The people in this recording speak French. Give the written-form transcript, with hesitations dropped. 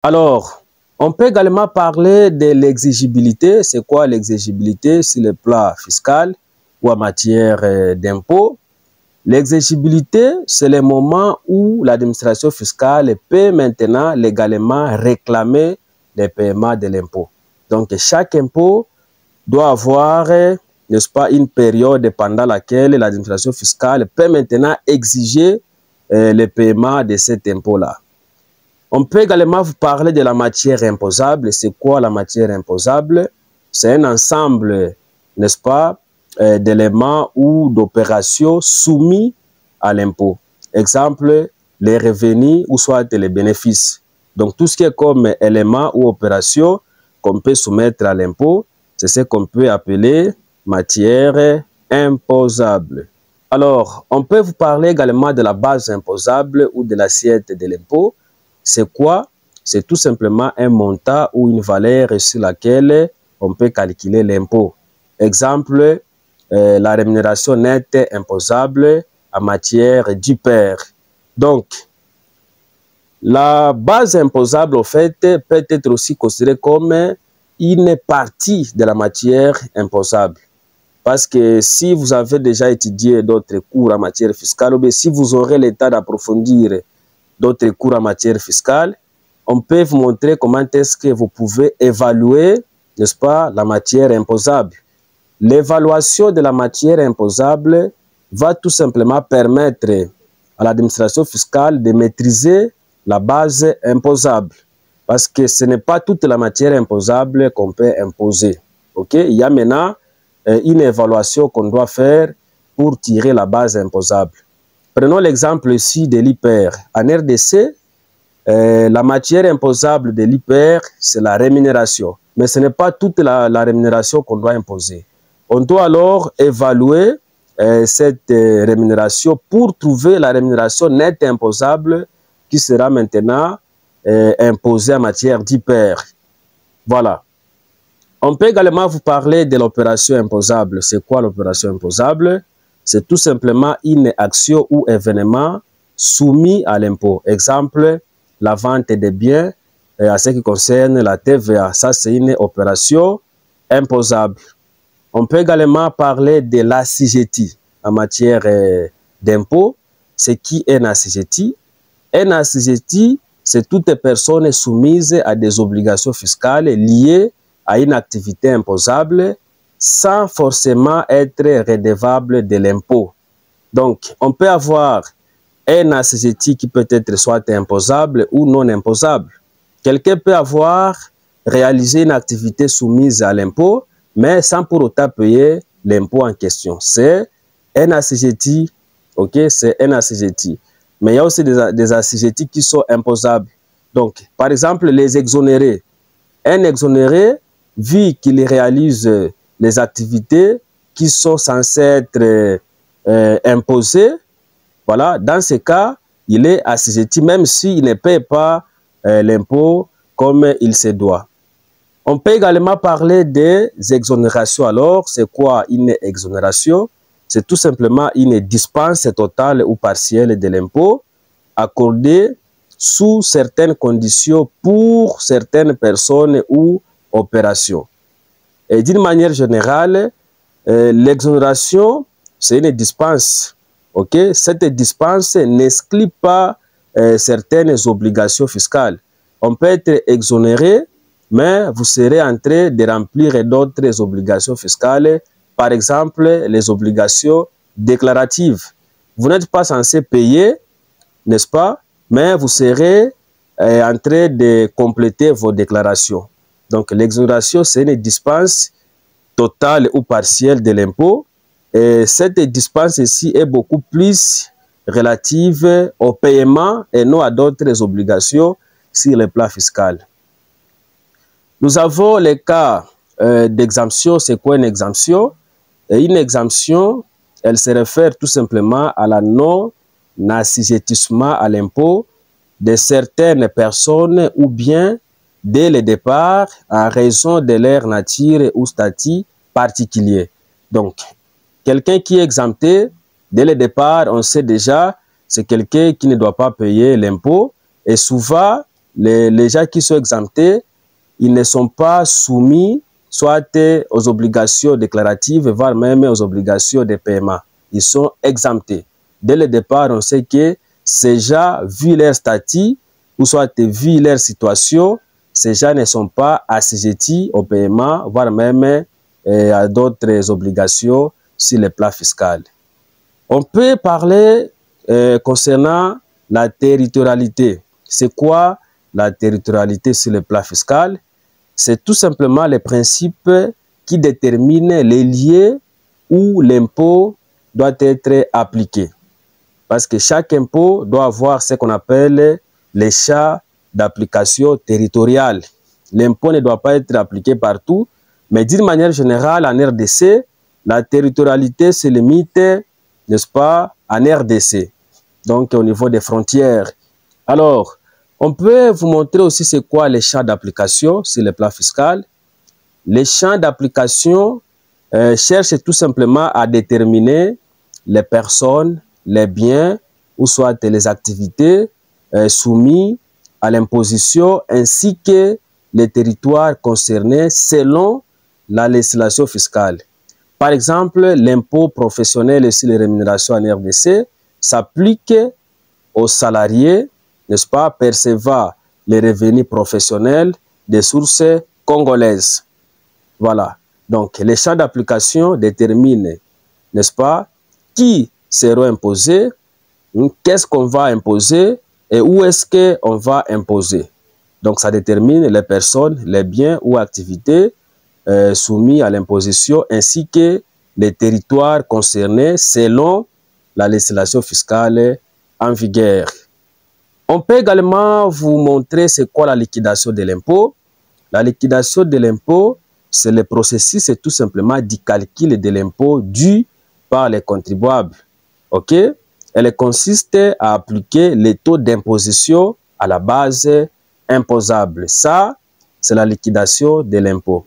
Alors, on peut également parler de l'exigibilité. C'est quoi l'exigibilité sur le plan fiscal ou en matière d'impôt? L'exigibilité, c'est le moment où l'administration fiscale peut maintenant légalement réclamer les paiements de l'impôt. Donc, chaque impôt doit avoir, n'est-ce pas, une période pendant laquelle l'administration fiscale peut maintenant exiger le paiement de cet impôt-là. On peut également vous parler de la matière imposable. C'est quoi la matière imposable? C'est un ensemble, n'est-ce pas, d'éléments ou d'opérations soumis à l'impôt. Exemple, les revenus ou soit les bénéfices. Donc, tout ce qui est comme éléments ou opérations qu'on peut soumettre à l'impôt, c'est ce qu'on peut appeler matière imposable. Alors, on peut vous parler également de la base imposable ou de l'assiette de l'impôt. C'est quoi? C'est tout simplement un montant ou une valeur sur laquelle on peut calculer l'impôt. Exemple, la rémunération nette imposable en matière d'IPER. Donc, la base imposable, au fait, peut être aussi considérée comme une partie de la matière imposable. Parce que si vous avez déjà étudié d'autres cours en matière fiscale, ou bien si vous aurez l'état d'approfondir d'autres cours en matière fiscale, on peut vous montrer comment est-ce que vous pouvez évaluer, n'est-ce pas, la matière imposable. L'évaluation de la matière imposable va tout simplement permettre à l'administration fiscale de maîtriser la base imposable. Parce que ce n'est pas toute la matière imposable qu'on peut imposer. Okay? Il y a maintenant une évaluation qu'on doit faire pour tirer la base imposable. Prenons l'exemple ici de l'IPER. En RDC, la matière imposable de l'IPER, c'est la rémunération. Mais ce n'est pas toute la rémunération qu'on doit imposer. On doit alors évaluer cette rémunération pour trouver la rémunération nette imposable qui sera maintenant imposée en matière d'IPER. Voilà. On peut également vous parler de l'opération imposable. C'est quoi l'opération imposable? C'est tout simplement une action ou événement soumis à l'impôt. Exemple, la vente des biens à ce qui concerne la TVA. Ça, c'est une opération imposable. On peut également parler de l'assujetti en matière d'impôt. C'est qui est un assujetti? Un assujetti, c'est toute personne soumise à des obligations fiscales liées à une activité imposable sans forcément être redevable de l'impôt. Donc, on peut avoir un assujetti qui peut être soit imposable ou non imposable. Quelqu'un peut avoir réalisé une activité soumise à l'impôt, mais sans pour autant payer l'impôt en question. C'est un assujetti, ok, c'est un assujetti. Mais il y a aussi des assujettis qui sont imposables. Donc, par exemple, les exonérés. Un exonéré, vu qu'il réalise les activités qui sont censées être imposées, voilà, dans ce cas, il est assujetti même s'il ne paie pas l'impôt comme il se doit. On peut également parler des exonérations. Alors, c'est quoi une exonération? C'est tout simplement une dispense totale ou partielle de l'impôt accordée sous certaines conditions pour certaines personnes ou opérations. Et d'une manière générale, l'exonération, c'est une dispense. Okay? Cette dispense n'exclut pas certaines obligations fiscales. On peut être exonéré, mais vous serez en train de remplir d'autres obligations fiscales, par exemple les obligations déclaratives. Vous n'êtes pas censé payer, n'est-ce pas? Mais vous serez en train de compléter vos déclarations. Donc l'exonération, c'est une dispense totale ou partielle de l'impôt. Et cette dispense ici est beaucoup plus relative au paiement et non à d'autres obligations sur le plan fiscal. Nous avons les cas d'exemption. C'est quoi une exemption? Et une exemption, elle se réfère tout simplement à la non-assujettissement à l'impôt de certaines personnes ou bien dès le départ en raison de leur nature ou statut particulier. Donc, quelqu'un qui est exempté, dès le départ, on sait déjà, c'est quelqu'un qui ne doit pas payer l'impôt. Et souvent, les gens qui sont exemptés, ils ne sont pas soumis soit aux obligations déclaratives, voire même aux obligations de paiement. Ils sont exemptés. Dès le départ, on sait que ces gens, vu leur statut, ou soit vu leur situation, ces gens ne sont pas assujettis au paiement, voire même à d'autres obligations sur le plan fiscal. On peut parler concernant la territorialité. C'est quoi la territorialité sur le plan fiscal? C'est tout simplement les principes qui déterminent les lieux où l'impôt doit être appliqué. Parce que chaque impôt doit avoir ce qu'on appelle les champs d'application territoriale. L'impôt ne doit pas être appliqué partout, mais d'une manière générale, en RDC, la territorialité se limite, n'est-ce pas, en RDC, donc au niveau des frontières. Alors, on peut vous montrer aussi c'est quoi les champs d'application sur le plan fiscal. Les champs d'application cherchent tout simplement à déterminer les personnes, les biens ou soit les activités soumis à l'imposition ainsi que les territoires concernés selon la législation fiscale. Par exemple, l'impôt professionnel sur les rémunérations en RDC s'applique aux salariés, n'est-ce pas, percevant les revenus professionnels des sources congolaises. Voilà. Donc, les champs d'application déterminent, n'est-ce pas, qui seront imposés, qu'est-ce qu'on va imposer et où est-ce qu'on va imposer. Donc, ça détermine les personnes, les biens ou activités soumis à l'imposition ainsi que les territoires concernés selon la législation fiscale en vigueur. On peut également vous montrer c'est quoi la liquidation de l'impôt. La liquidation de l'impôt, c'est le processus, c'est tout simplement du calcul de l'impôt dû par les contribuables. Ok? Elle consiste à appliquer les taux d'imposition à la base imposable. Ça, c'est la liquidation de l'impôt.